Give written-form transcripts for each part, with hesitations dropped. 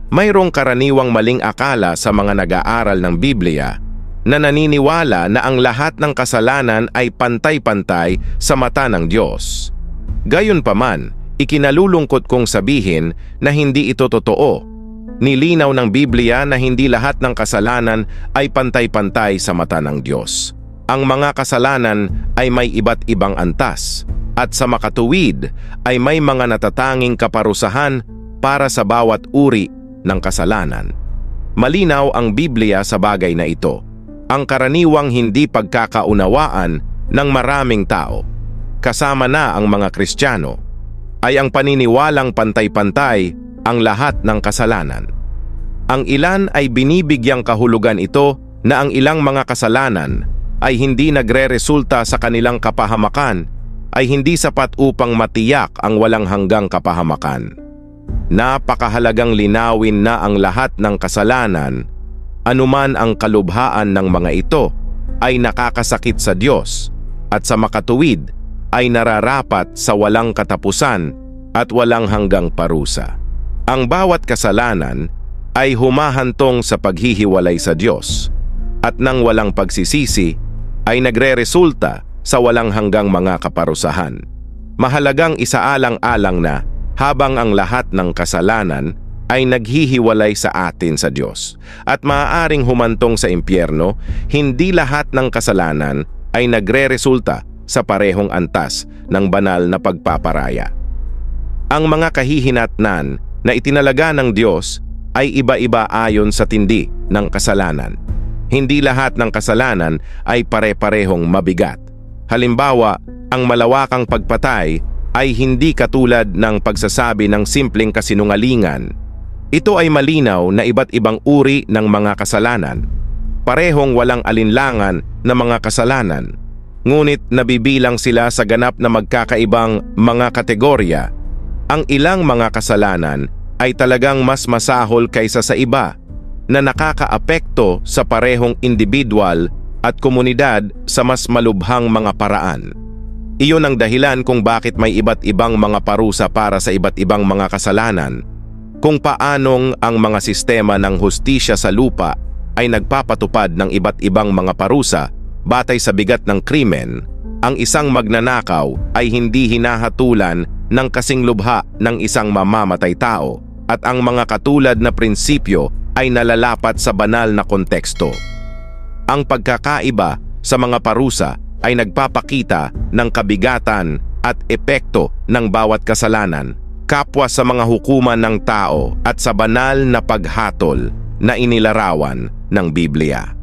Mayroong karaniwang maling akala sa mga nag-aaral ng Biblia na naniniwala na ang lahat ng kasalanan ay pantay-pantay sa mata ng Diyos. Gayunpaman, ikinalulungkot kong sabihin na hindi ito totoo. Nilinaw ng Biblia na hindi lahat ng kasalanan ay pantay-pantay sa mata ng Diyos. Ang mga kasalanan ay may iba't ibang antas, at sa makatuwid ay may mga natatanging kaparusahan para sa bawat uri ng kasalanan. Malinaw ang Biblia sa bagay na ito. Ang karaniwang hindi pagkakaunawaan ng maraming tao, kasama na ang mga Kristiyano, ay ang paniniwalang pantay-pantay ang lahat ng kasalanan. Ang ilan ay binibigyang kahulugan ito na ang ilang mga kasalanan ay hindi nagre-resulta sa kanilang kapahamakan ay hindi sapat upang matiyak ang walang hanggang kapahamakan. Napakahalagang linawin na ang lahat ng kasalanan, anuman ang kalubhaan ng mga ito, ay nakakasakit sa Diyos at sa makatuwid ay nararapat sa walang katapusan at walang hanggang parusa. Ang bawat kasalanan ay humahantong sa paghihiwalay sa Diyos at nang walang pagsisisi ay nagre-resulta sa walang hanggang mga kaparusahan. Mahalagang isaalang-alang na habang ang lahat ng kasalanan ay naghihiwalay sa atin sa Diyos at maaaring humantong sa impyerno, hindi lahat ng kasalanan ay nagre-resulta sa parehong antas ng banal na pagpaparaya. Ang mga kahihinatnan na itinalaga ng Diyos ay iba-iba ayon sa tindi ng kasalanan. Hindi lahat ng kasalanan ay pare-parehong mabigat. Halimbawa, ang malawakang pagpatay ay hindi katulad ng pagsasabi ng simpleng kasinungalingan. Ito ay malinaw na iba't ibang uri ng mga kasalanan. Parehong walang alinlangan na mga kasalanan. Ngunit nabibilang sila sa ganap na magkakaibang mga kategorya. Ang ilang mga kasalanan ay talagang mas masahol kaysa sa iba na nakakaapekto sa parehong individual at komunidad sa mas malubhang mga paraan. Iyon ang dahilan kung bakit may iba't ibang mga parusa para sa iba't ibang mga kasalanan. Kung paanong ang mga sistema ng hustisya sa lupa ay nagpapatupad ng iba't ibang mga parusa batay sa bigat ng krimen, ang isang magnanakaw ay hindi hinahatulan ng kasing lubha ng isang mamamatay tao at ang mga katulad na prinsipyo ay nalalapat sa banal na konteksto. Ang pagkakaiba sa mga parusa ay nagpapakita ng kabigatan at epekto ng bawat kasalanan kapwa sa mga hukuman ng tao at sa banal na paghatol na inilarawan ng Biblia.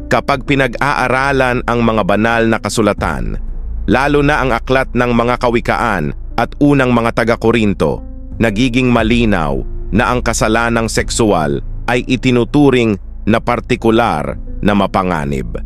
Kapag pinag-aaralan ang mga banal na kasulatan, lalo na ang aklat ng mga kawikaan at unang mga taga-Korinto, nagiging malinaw na ang kasalanang sexual ay itinuturing na partikular na mapanganib.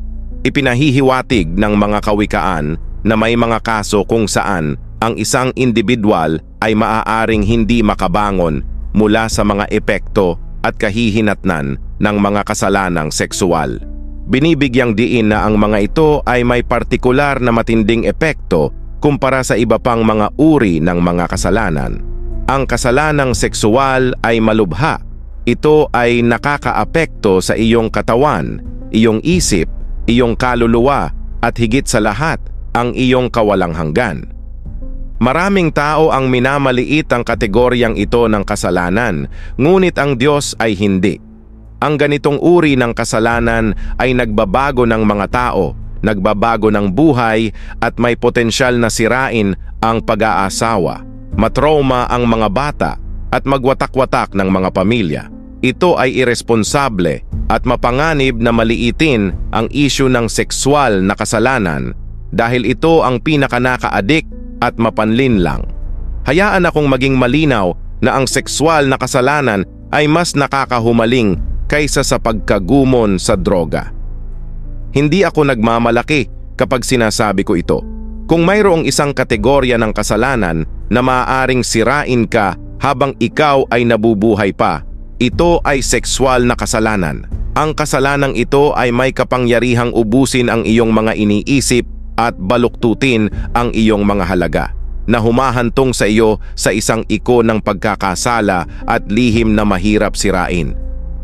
Ipinahihiwatig ng mga kawikaan na may mga kaso kung saan ang isang individual ay maaaring hindi makabangon mula sa mga epekto at kahihinatnan ng mga kasalanang sexual. Binibigyang diin na ang mga ito ay may partikular na matinding epekto kumpara sa iba pang mga uri ng mga kasalanan. Ang kasalanang sexual ay malubha. Ito ay nakakaapekto sa iyong katawan, iyong isip, iyong kaluluwa at higit sa lahat, ang iyong kawalang hanggan. Maraming tao ang minamaliit ang kategoryang ito ng kasalanan, ngunit ang Diyos ay hindi. Ang ganitong uri ng kasalanan ay nagbabago ng mga tao, nagbabago ng buhay at may potensyal na sirain ang pag-aasawa, matrauma ang mga bata at magwatak-watak ng mga pamilya. Ito ay iresponsable at mapanganib na maliitin ang isyu ng sexual na kasalanan dahil ito ang pinakanaka-adik at mapanlinlang. Hayaan akong maging malinaw na ang sexual na kasalanan ay mas nakakahumaling kaysa sa pagkagumon sa droga. Hindi ako nagmamalaki kapag sinasabi ko ito. Kung mayroong isang kategorya ng kasalanan na maaaring sirain ka habang ikaw ay nabubuhay pa, ito ay sexual na kasalanan. Ang kasalanang ito ay may kapangyarihang ubusin ang iyong mga iniisip at baluktutin ang iyong mga halaga. na humahantong sa iyo sa isang iko ng pagkakasala at lihim na mahirap sirain.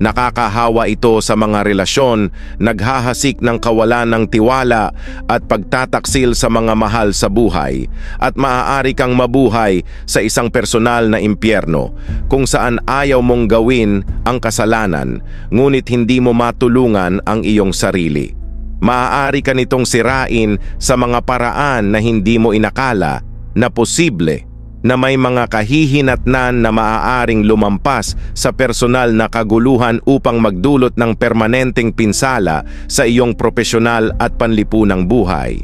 Nakakahawa ito sa mga relasyon, naghahasik ng kawalan ng tiwala at pagtataksil sa mga mahal sa buhay, at maaari kang mabuhay sa isang personal na impyerno kung saan ayaw mong gawin ang kasalanan ngunit hindi mo matulungan ang iyong sarili. Maaari ka nitong sirain sa mga paraan na hindi mo inakala na posible, na may mga kahihinatnan na maaaring lumampas sa personal na kaguluhan upang magdulot ng permanenteng pinsala sa iyong profesional at panlipunang buhay.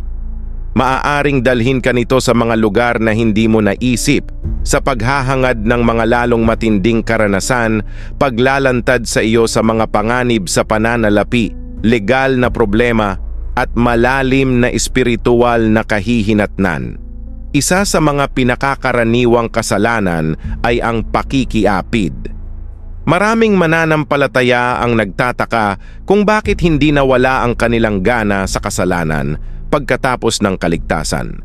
Maaaring dalhin ka nito sa mga lugar na hindi mo naisip, sa paghahangad ng mga lalong matinding karanasan, paglalantad sa iyo sa mga panganib sa pananalapi, legal na problema at malalim na espiritual na kahihinatnan. Isa sa mga pinakakaraniwang kasalanan ay ang pakikiapid. Maraming mananampalataya ang nagtataka kung bakit hindi nawala ang kanilang gana sa kasalanan pagkatapos ng kaligtasan.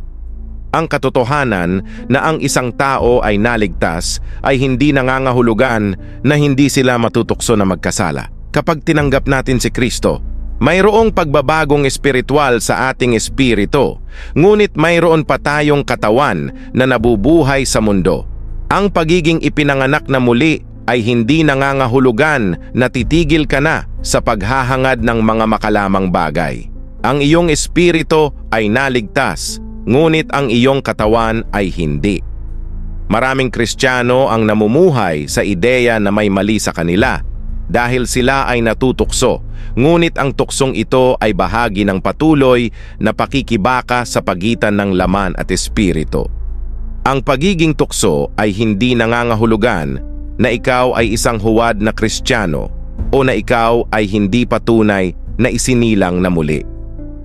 Ang katotohanan na ang isang tao ay naligtas ay hindi nangangahulugan na hindi sila matutukso na magkasala. Kapag tinanggap natin si Kristo, mayroong pagbabagong espiritual sa ating espiritu, ngunit mayroon pa tayong katawan na nabubuhay sa mundo. Ang pagiging ipinanganak na muli ay hindi nangangahulugan na titigil ka na sa paghahangad ng mga makalamang bagay. Ang iyong espiritu ay naligtas, ngunit ang iyong katawan ay hindi. Maraming Kristiyano ang namumuhay sa ideya na may mali sa kanila dahil sila ay natutukso, ngunit ang tuksong ito ay bahagi ng patuloy na pakikibaka sa pagitan ng laman at espiritu. Ang pagiging tukso ay hindi nangangahulugan na ikaw ay isang huwad na Kristiyano o na ikaw ay hindi patunay na isinilang na muli.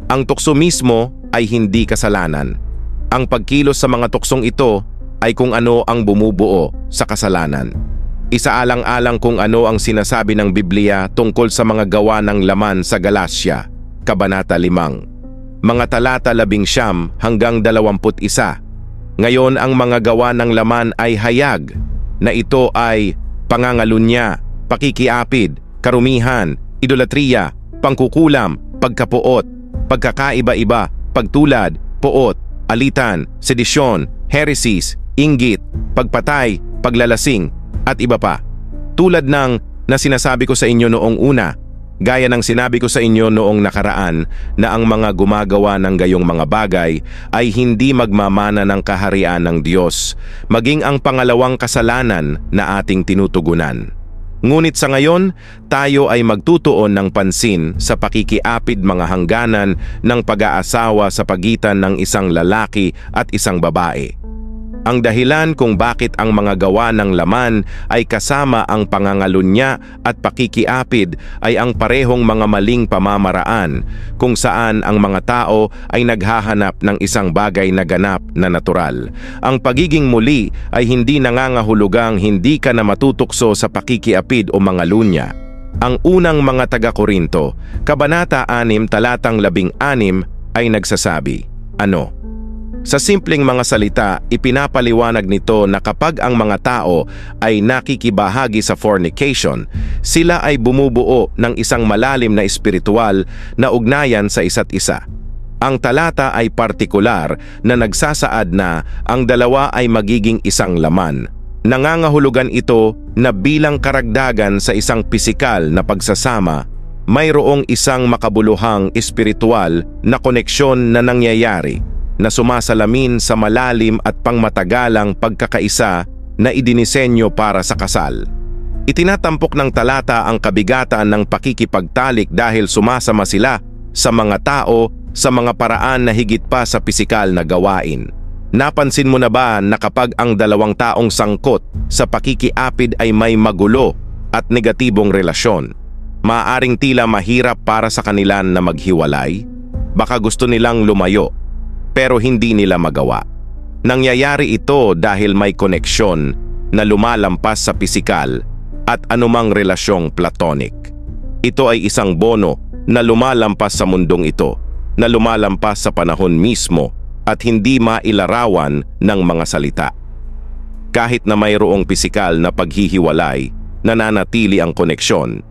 Ang tukso mismo ay hindi kasalanan. Ang pagkilos sa mga tuksong ito ay kung ano ang bumubuo sa kasalanan. Isaalang-alang kung ano ang sinasabi ng Biblia tungkol sa mga gawa ng laman sa Galasya, Kabanata 5, mga talata 19 hanggang 21. Ngayon ang mga gawa ng laman ay hayag, na ito ay pangangalunya, pakikiapid, karumihan, idolatriya, pangkukulam, pagkapuot, pagkakaiba-iba, pagtulad, puot, alitan, sedisyon, heresies, inggit, pagpatay, paglalasing, at iba pa. Tulad ng na sinasabi ko sa inyo noong una, gaya ng sinabi ko sa inyo noong nakaraan na ang mga gumagawa ng gayong mga bagay ay hindi magmamana ng kaharian ng Diyos, maging ang pangalawang kasalanan na ating tinutugunan. Ngunit sa ngayon, tayo ay magtutuon ng pansin sa pakikiapid mga hangganan ng pag-aasawa sa pagitan ng isang lalaki at isang babae. Ang dahilan kung bakit ang mga gawa ng laman ay kasama ang pangangalunya at pakikiapid ay ang parehong mga maling pamamaraan kung saan ang mga tao ay naghahanap ng isang bagay na ganap na natural. Ang pagiging muli ay hindi nangangahulugang hindi ka na matutukso sa pakikiapid o mga lunya. Ang unang mga taga-Korinto, Kabanata 6, talatang 16 ay nagsasabi, ano? Sa simpleng mga salita, ipinapaliwanag nito na kapag ang mga tao ay nakikibahagi sa fornication, sila ay bumubuo ng isang malalim na espiritual na ugnayan sa isa't isa. Ang talata ay partikular na nagsasaad na ang dalawa ay magiging isang laman. Nangangahulugan ito na bilang karagdagan sa isang pisikal na pagsasama, mayroong isang makabuluhang espiritual na koneksyon na nangyayari na sumasalamin sa malalim at pangmatagalang pagkakaisa na idinisenyo para sa kasal. Itinatampok ng talata ang kabigatan ng pakikipagtalik dahil sumasama sila sa mga tao sa mga paraan na higit pa sa pisikal na gawain. Napansin mo na ba na kapag ang dalawang taong sangkot sa pakikiapid ay may magulo at negatibong relasyon, maaaring tila mahirap para sa kanila na maghiwalay? Baka gusto nilang lumayo, pero hindi nila magawa. Nangyayari ito dahil may koneksyon na lumalampas sa pisikal at anumang relasyong platonic. Ito ay isang bono na lumalampas sa mundong ito, na lumalampas sa panahon mismo at hindi mailarawan ng mga salita. Kahit na mayroong pisikal na paghihiwalay, nananatili ang koneksyon.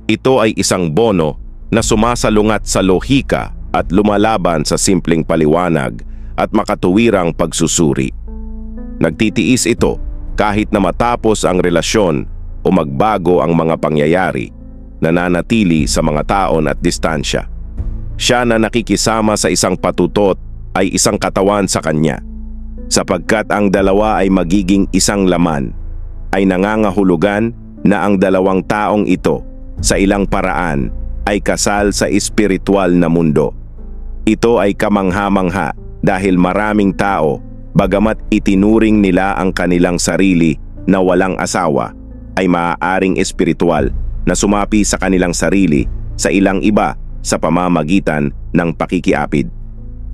Ito ay isang bono na sumasalungat sa lohika at lumalaban sa simpleng paliwanag at makatuwirang pagsusuri. Nagtitiis ito kahit na matapos ang relasyon o magbago ang mga pangyayari, nananatili sa mga taon at distansya. Siya na nakikisama sa isang patutot ay isang katawan sa kanya. Sapagkat ang dalawa ay magiging isang laman, ay nangangahulugan na ang dalawang taong ito sa ilang paraan ay kasal sa espiritual na mundo. Ito ay kamangha-mangha dahil maraming tao, bagamat itinuring nila ang kanilang sarili na walang asawa, ay maaaring espiritual na sumapi sa kanilang sarili sa ilang iba sa pamamagitan ng pakikiapid.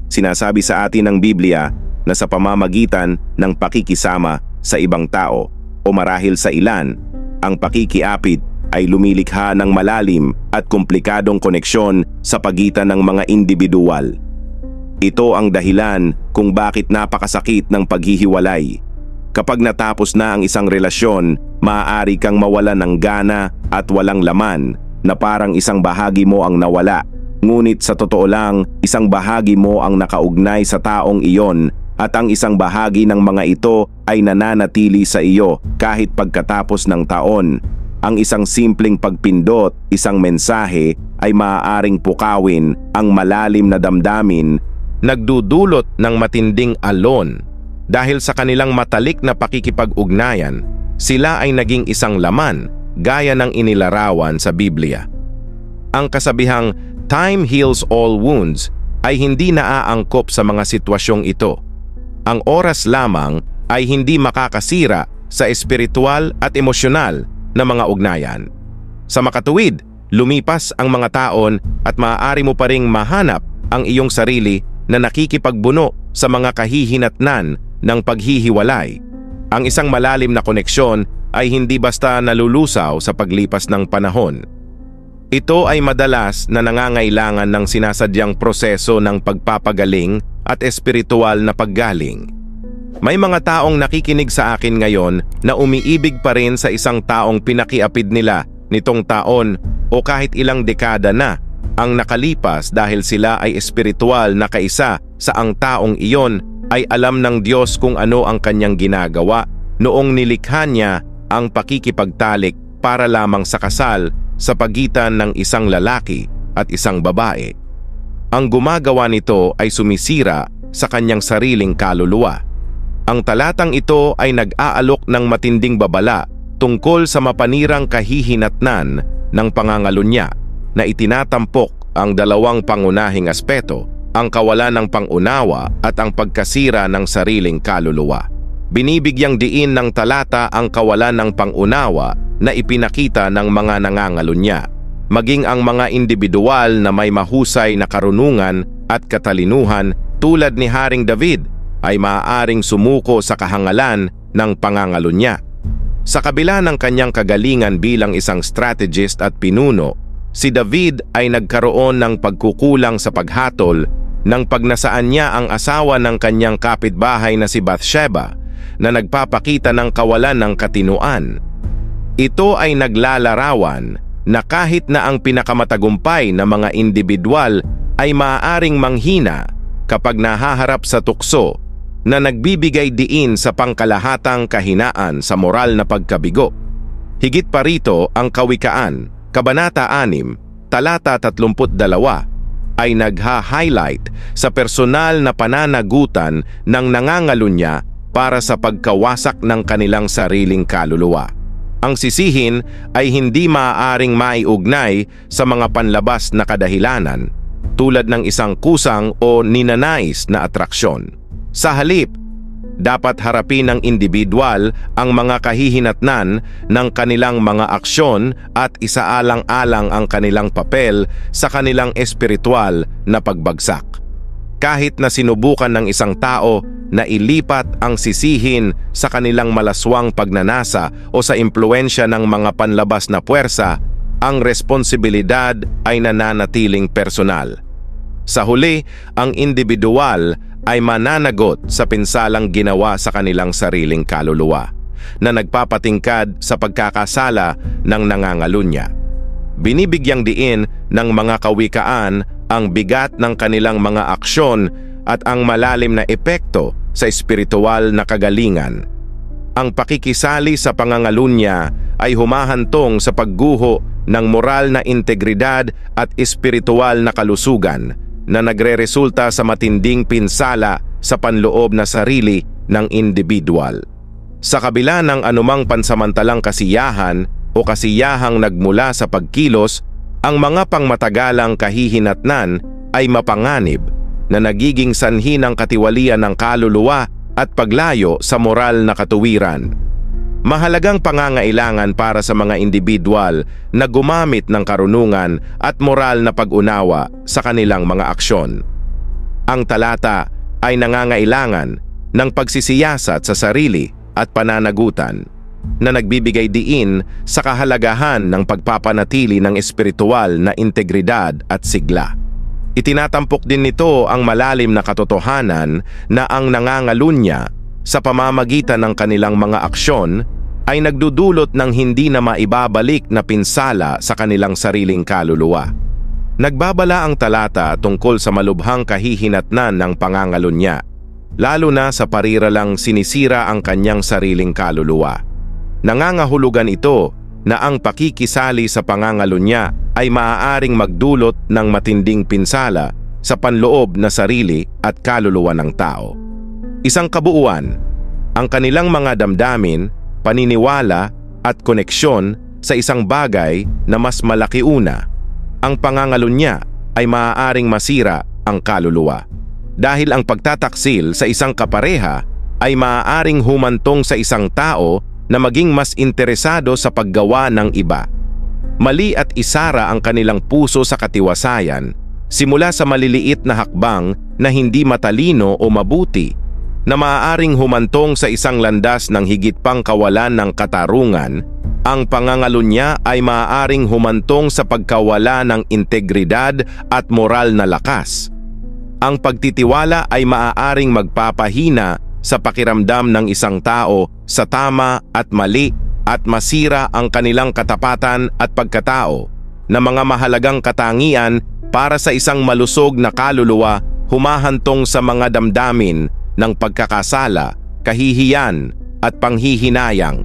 Sinasabi sa atin ng Biblia na sa pamamagitan ng pakikisama sa ibang tao o marahil sa ilan, ang pakikiapid ay lumilikha ng malalim at komplikadong koneksyon sa pagitan ng mga individual. Ito ang dahilan kung bakit napakasakit ng paghihiwalay. Kapag natapos na ang isang relasyon, maaari kang mawalan ng gana at walang laman na parang isang bahagi mo ang nawala. Ngunit sa totoo lang, isang bahagi mo ang nakaugnay sa taong iyon at ang isang bahagi ng mga ito ay nananatili sa iyo kahit pagkatapos ng taon. Ang isang simpleng pagpindot, isang mensahe ay maaaring pukawin ang malalim na damdamin, nagdudulot ng matinding alon. Dahil sa kanilang matalik na pakikipag-ugnayan, sila ay naging isang laman gaya ng inilarawan sa Biblia. Ang kasabihang "time heals all wounds" ay hindi naaangkop sa mga sitwasyong ito. Ang oras lamang ay hindi makakasira sa espiritual at emosyonal na mga ugnayan. Sa makatuwid, lumipas ang mga taon at maaari mo pa ring mahanap ang iyong sarili na nakikipagbuno sa mga kahihinatnan ng paghihiwalay. Ang isang malalim na koneksyon ay hindi basta nalulusaw sa paglipas ng panahon. Ito ay madalas na nangangailangan ng sinasadyang proseso ng pagpapagaling at espiritual na paggaling. May mga taong nakikinig sa akin ngayon na umiibig pa rin sa isang taong pinakiapid nila nitong taon o kahit ilang dekada na ang nakalipas dahil sila ay espiritual na kaisa sa ang taong iyon ay alam ng Diyos kung ano ang kanyang ginagawa noong nilikha niya ang pakikipagtalik para lamang sa kasal sa pagitan ng isang lalaki at isang babae. Ang gumagawa nito ay sumisira sa kanyang sariling kaluluwa. Ang talatang ito ay nag-aalok ng matinding babala tungkol sa mapanirang kahihinatnan ng pangangalunya na itinatampok ang dalawang pangunahing aspeto, ang kawalan ng pangunawa at ang pagkasira ng sariling kaluluwa. Binibigyang diin ng talata ang kawalan ng pangunawa na ipinakita ng mga nangangalunya, maging ang mga individual na may mahusay na karunungan at katalinuhan tulad ni Haring David ay maaaring sumuko sa kahangalan ng pangangalunya. Sa kabila ng kanyang kagalingan bilang isang strategist at pinuno, si David ay nagkaroon ng pagkukulang sa paghatol nang pagnasaan niya ang asawa ng kanyang kapitbahay na si Bathsheba na nagpapakita ng kawalan ng katinuan. Ito ay naglalarawan na kahit na ang pinakamatagumpay na mga individual ay maaaring manghina kapag nahaharap sa tukso na nagbibigay diin sa pangkalahatang kahinaan sa moral na pagkabigo. Higit pa rito ang Kawikaan, Kabanata 6, Talata 32 ay nagha-highlight sa personal na pananagutan ng nangangalunya para sa pagkawasak ng kanilang sariling kaluluwa. Ang sisihin ay hindi maaaring maiugnay sa mga panlabas na kadahilanan tulad ng isang kusang o ninanais na atraksyon. Sa halip, dapat harapin ng individual ang mga kahihinatnan ng kanilang mga aksyon at isaalang-alang ang kanilang papel sa kanilang espiritual na pagbagsak. Kahit na sinubukan ng isang tao na ilipat ang sisihin sa kanilang malaswang pagnanasa o sa impluensya ng mga panlabas na puwersa, ang responsibilidad ay nananatiling personal. Sa huli, ang individual ay mananagot sa pinsalang ginawa sa kanilang sariling kaluluwa na nagpapatingkad sa pagkakasala ng nangangalunya. Binibigyang diin ng mga kawikaan ang bigat ng kanilang mga aksyon at ang malalim na epekto sa espiritual na kagalingan. Ang pakikisali sa pangangalunya ay humahantong sa pagguho ng moral na integridad at espiritual na kalusugan na nagreresulta sa matinding pinsala sa panloob na sarili ng individual. Sa kabila ng anumang pansamantalang kasiyahan o kasiyahang nagmula sa pagkilos, ang mga pangmatagalang kahihinatnan ay mapanganib na nagiging sanhi ng katiwalian ng kaluluwa at paglayo sa moral na katuwiran. Mahalagang pangangailangan para sa mga individual na gumamit ng karunungan at moral na pag-unawa sa kanilang mga aksyon. Ang talata ay nangangailangan ng pagsisiyasat sa sarili at pananagutan na nagbibigay diin sa kahalagahan ng pagpapanatili ng espiritual na integridad at sigla. Itinatampok din nito ang malalim na katotohanan na ang nangangalunya sa pamamagitan ng kanilang mga aksyon ay nagdudulot ng hindi na maibabalik na pinsala sa kanilang sariling kaluluwa. Nagbabala ang talata tungkol sa malubhang kahihinatnan ng pangangalunya, lalo na sa pariralang sinisira ang kanyang sariling kaluluwa. Nangangahulugan ito na ang pakikisali sa pangangalunya ay maaaring magdulot ng matinding pinsala sa panloob na sarili at kaluluwa ng tao. Isang kabuuan, ang kanilang mga damdamin, paniniwala at koneksyon sa isang bagay na mas malaki una. Ang pangangalunya ay maaaring masira ang kaluluwa. Dahil ang pagtataksil sa isang kapareha ay maaaring humantong sa isang tao na maging mas interesado sa paggawa ng iba. Mali at isara ang kanilang puso sa katiwasayan, simula sa maliliit na hakbang na hindi matalino o mabuti, na maaaring humantong sa isang landas ng higit pang kawalan ng katarungan. Ang pangangalunya ay maaaring humantong sa pagkawala ng integridad at moral na lakas. Ang pagtitiwala ay maaaring magpapahina sa pakiramdam ng isang tao sa tama at mali at masira ang kanilang katapatan at pagkatao na mga mahalagang katangian para sa isang malusog na kaluluwa humahantong sa mga damdamin ng pagkakasala, kahihiyan at panghihinayang.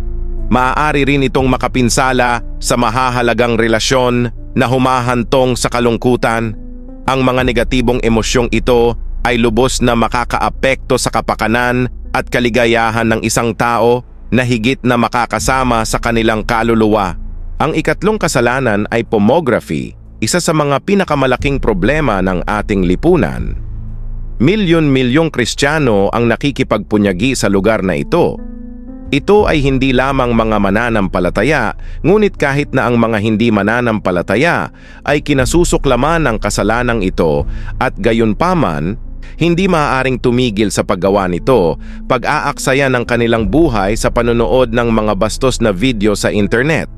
Maaari rin itong makapinsala sa mahahalagang relasyon na humahantong sa kalungkutan. Ang mga negatibong emosyong ito ay lubos na makakaapekto sa kapakanan at kaligayahan ng isang tao na higit na makakasama sa kanilang kaluluwa. Ang ikatlong kasalanan ay pornography, isa sa mga pinakamalaking problema ng ating lipunan. Milyon-milyong Kristiyano ang nakikipagpunyagi sa lugar na ito. Ito ay hindi lamang mga mananampalataya, ngunit kahit na ang mga hindi mananampalataya ay kinasusuklaman ng kasalanang ito at gayunpaman, hindi maaaring tumigil sa paggawa nito, pag-aaksaya ng kanilang buhay sa panonood ng mga bastos na video sa internet.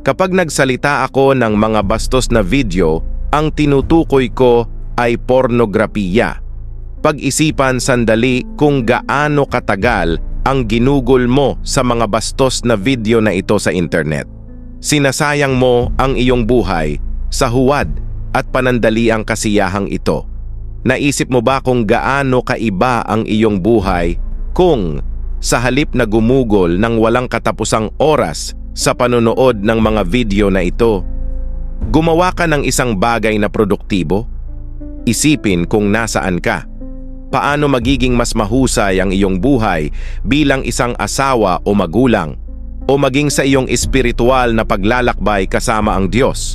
Kapag nagsalita ako ng mga bastos na video, ang tinutukoy ko ay pornografiya. Pag-isipan sandali kung gaano katagal ang ginugol mo sa mga bastos na video na ito sa internet. Sinasayang mo ang iyong buhay sa huwad at panandaliang kasiyahang ito. Naisip mo ba kung gaano kaiba ang iyong buhay kung sa halip na gumugol ng walang katapusang oras sa panonood ng mga video na ito, gumawa ka ng isang bagay na produktibo? Isipin kung nasaan ka. Paano magiging mas mahusay ang iyong buhay bilang isang asawa o magulang, o maging sa iyong espiritual na paglalakbay kasama ang Diyos?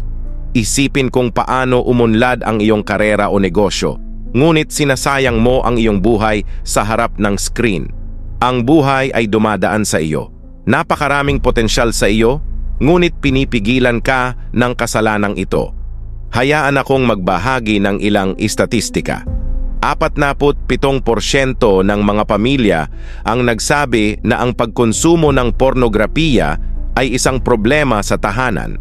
Isipin kung paano umunlad ang iyong karera o negosyo, ngunit sinasayang mo ang iyong buhay sa harap ng screen. Ang buhay ay dumadaan sa iyo. Napakaraming potensyal sa iyo, ngunit pinipigilan ka ng kasalanang ito. Hayaan akong magbahagi ng ilang istatistika. 47% ng mga pamilya ang nagsabi na ang pagkonsumo ng pornografiya ay isang problema sa tahanan.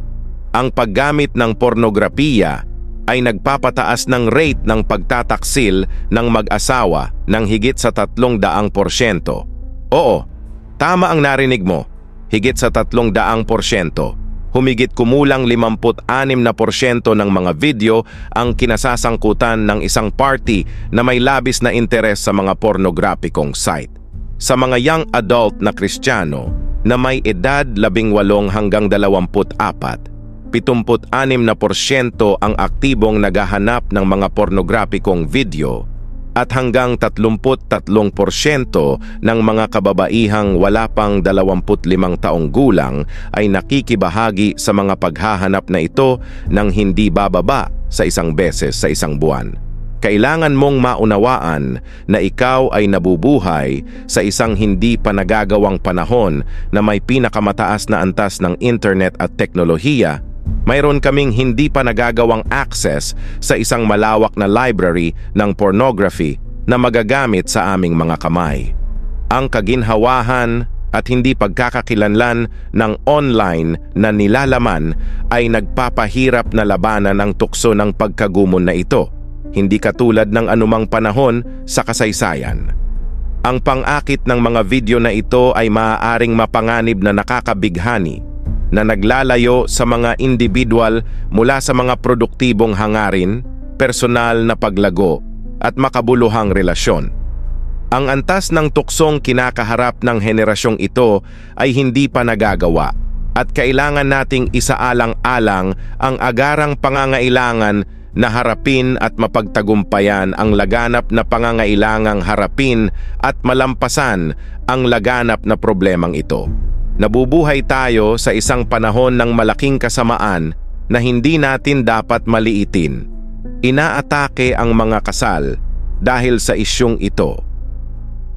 Ang paggamit ng pornografiya ay nagpapataas ng rate ng pagtataksil ng mag-asawa ng higit sa 300%. Oo, tama ang narinig mo, higit sa 300%. Humigit kumulang 56% ng mga video ang kinasasangkutan ng isang party na may labis na interes sa mga pornograpikong site. Sa mga young adult na Kristiyano na may edad 18 hanggang 24, 76% ang aktibong naghahanap ng mga pornograpikong video at hanggang 33% ng mga kababaihang wala pang 25 taong gulang ay nakikibahagi sa mga paghahanap na ito ng hindi bababa sa isang beses sa isang buwan. Kailangan mong maunawaan na ikaw ay nabubuhay sa isang hindi pa nagagawang panahon na may pinakamataas na antas ng internet at teknolohiya. Mayroon kaming hindi pa nagagawang access sa isang malawak na library ng pornography na magagamit sa aming mga kamay. Ang kaginhawahan at hindi pagkakakilanlan ng online na nilalaman ay nagpapahirap na labanan ang tukso ng pagkagumon na ito, hindi katulad ng anumang panahon sa kasaysayan. Ang pang-akit ng mga video na ito ay maaaring mapanganib na nakakabighani na naglalayo sa mga individual mula sa mga produktibong hangarin, personal na paglago at makabuluhang relasyon. Ang antas ng tuksong kinakaharap ng henerasyong ito ay hindi pa nagagawa at kailangan nating isaalang-alang ang agarang pangangailangan na harapin at mapagtagumpayan ang laganap na pangangailangang harapin at malampasan ang laganap na problemang ito. Nabubuhay tayo sa isang panahon ng malaking kasamaan na hindi natin dapat maliitin. Inaatake ang mga kasal dahil sa isyung ito.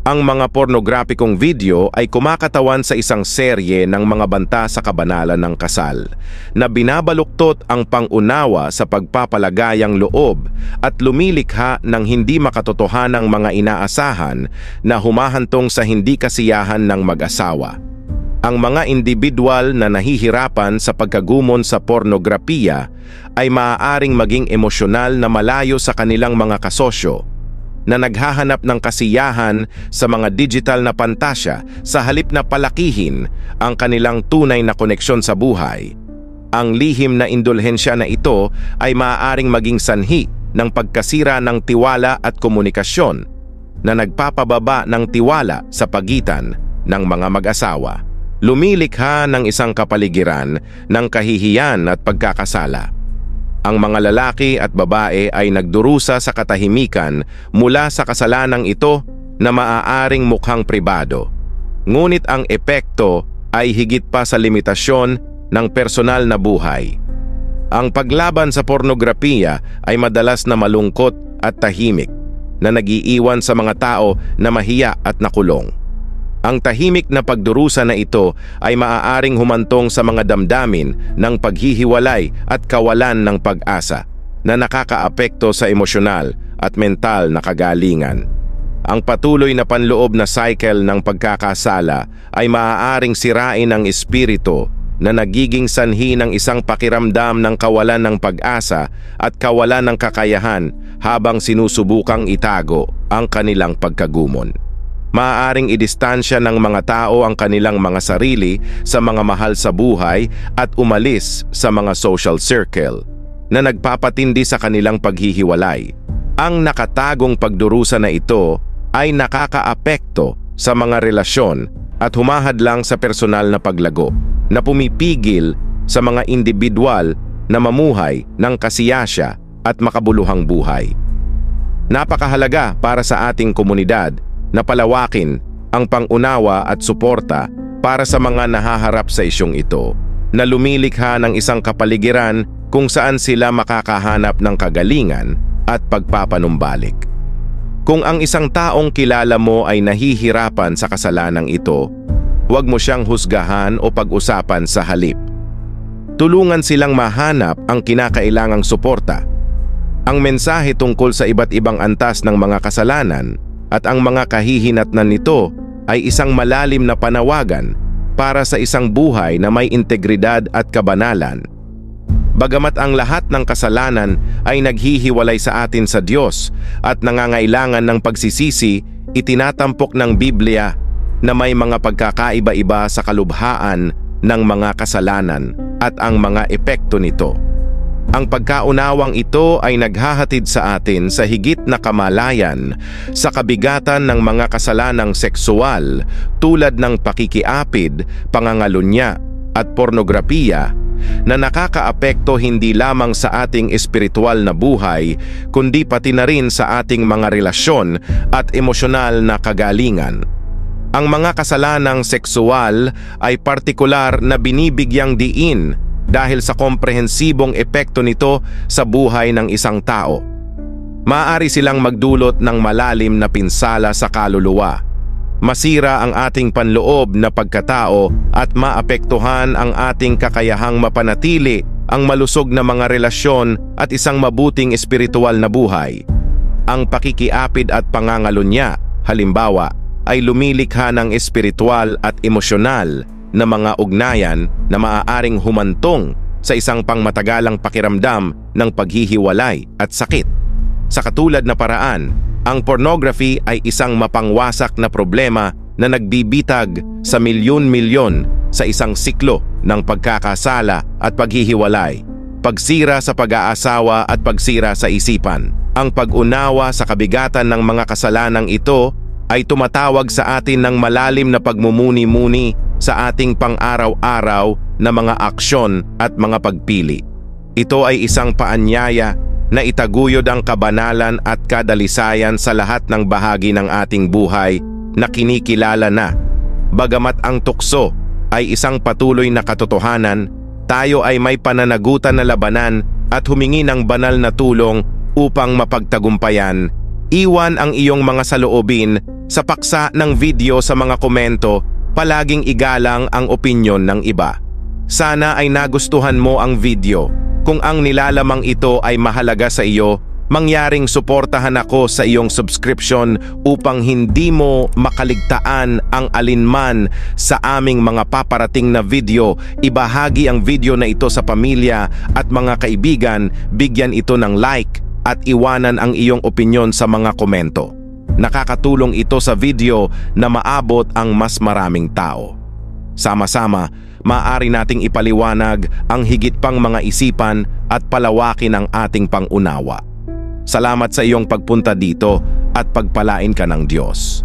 Ang mga pornograpikong video ay kumakatawan sa isang serye ng mga banta sa kabanalan ng kasal na binabaluktot ang pangunawa sa pagpapalagayang loob at lumilikha ng hindi makatotohanang mga inaasahan na humahantong sa hindi kasiyahan ng mag-asawa. Ang mga individual na nahihirapan sa pagkagumon sa pornografiya ay maaaring maging emosyonal na malayo sa kanilang mga kasosyo na naghahanap ng kasiyahan sa mga digital na pantasya sa halip na palakihin ang kanilang tunay na koneksyon sa buhay. Ang lihim na indulhensya na ito ay maaaring maging sanhi ng pagkasira ng tiwala at komunikasyon na nagpapababa ng tiwala sa pagitan ng mga mag-asawa. Lumilikha ng isang kapaligiran ng kahihiyan at pagkakasala. Ang mga lalaki at babae ay nagdurusa sa katahimikan mula sa kasalanang ito na maaaring mukhang pribado. Ngunit ang epekto ay higit pa sa limitasyon ng personal na buhay. Ang paglaban sa pornografiya ay madalas na malungkot at tahimik na nagiiwan sa mga tao na mahiya at nakulong. Ang tahimik na pagdurusa na ito ay maaaring humantong sa mga damdamin ng paghihiwalay at kawalan ng pag-asa na nakakaapekto sa emosyonal at mental na kagalingan. Ang patuloy na panloob na cycle ng pagkakasala ay maaaring sirain ang espiritu na nagiging sanhi ng isang pakiramdam ng kawalan ng pag-asa at kawalan ng kakayahan habang sinusubukang itago ang kanilang pagkagumon. Maaaring idistansya ng mga tao ang kanilang mga sarili sa mga mahal sa buhay at umalis sa mga social circle na nagpapatindi sa kanilang paghihiwalay. Ang nakatagong pagdurusa na ito ay nakakaapekto sa mga relasyon at humahadlang sa personal na paglago na pumipigil sa mga individual na mamuhay ng kasiyasya at makabuluhang buhay. Napakahalaga para sa ating komunidad na palawakin ang pangunawa at suporta para sa mga nahaharap sa isyung ito, na lumilikha ng isang kapaligiran kung saan sila makakahanap ng kagalingan at pagpapanumbalik. Kung ang isang taong kilala mo ay nahihirapan sa kasalanang ito, huwag mo siyang husgahan o pag-usapan sa halip. Tulungan silang mahanap ang kinakailangang suporta. Ang mensahe tungkol sa iba't ibang antas ng mga kasalanan at ang mga kahihinatnan nito ay isang malalim na panawagan para sa isang buhay na may integridad at kabanalan. Bagamat ang lahat ng kasalanan ay naghihiwalay sa atin sa Diyos at nangangailangan ng pagsisisi, itinatampok ng Biblia na may mga pagkakaiba-iba sa kalubhaan ng mga kasalanan at ang mga epekto nito. Ang pagkaunawang ito ay naghahatid sa atin sa higit na kamalayan sa kabigatan ng mga kasalanang seksual tulad ng pakikiapid, pangangalunya at pornografiya na nakakaapekto hindi lamang sa ating espiritual na buhay kundi pati na rin sa ating mga relasyon at emosyonal na kagalingan. Ang mga kasalanang seksual ay partikular na binibigyang diin dahil sa komprehensibong epekto nito sa buhay ng isang tao. Maaari silang magdulot ng malalim na pinsala sa kaluluwa, masira ang ating panloob na pagkatao at maapektuhan ang ating kakayahang mapanatili ang malusog na mga relasyon at isang mabuting espiritual na buhay. Ang pakikiapid at pangangalunya, halimbawa, ay lumilikha ng espiritual at emosyonal na mga ugnayan na maaaring humantong sa isang pangmatagalang pakiramdam ng paghihiwalay at sakit. Sa katulad na paraan, ang pornography ay isang mapangwasak na problema na nagbibitag sa milyon-milyon sa isang siklo ng pagkakasala at paghihiwalay, pagsira sa pag-aasawa at pagsira sa isipan. Ang pag-unawa sa kabigatan ng mga kasalanang ito ay tumatawag sa atin ng malalim na pagmumuni-muni sa ating pang-araw-araw na mga aksyon at mga pagpili. Ito ay isang paanyaya na itaguyod ang kabanalan at kadalisayan sa lahat ng bahagi ng ating buhay na kinikilala na. Bagamat ang tukso ay isang patuloy na katotohanan, tayo ay may pananagutan na labanan at humingi ng banal na tulong upang mapagtagumpayan. Iwan ang iyong mga saloobin sa paksa ng video sa mga komento, palaging igalang ang opinyon ng iba. Sana ay nagustuhan mo ang video. Kung ang nilalamang ito ay mahalaga sa iyo, mangyaring suportahan ako sa iyong subscription upang hindi mo makaligtaan ang alinman sa aming mga paparating na video. Ibahagi ang video na ito sa pamilya at mga kaibigan, bigyan ito ng like at iwanan ang iyong opinyon sa mga komento. Nakakatulong ito sa video na maabot ang mas maraming tao. Sama-sama, maaari nating ipaliwanag ang higit pang mga isipan at palawakin ang ating pangunawa. Salamat sa iyong pagpunta dito at pagpalain ka ng Diyos.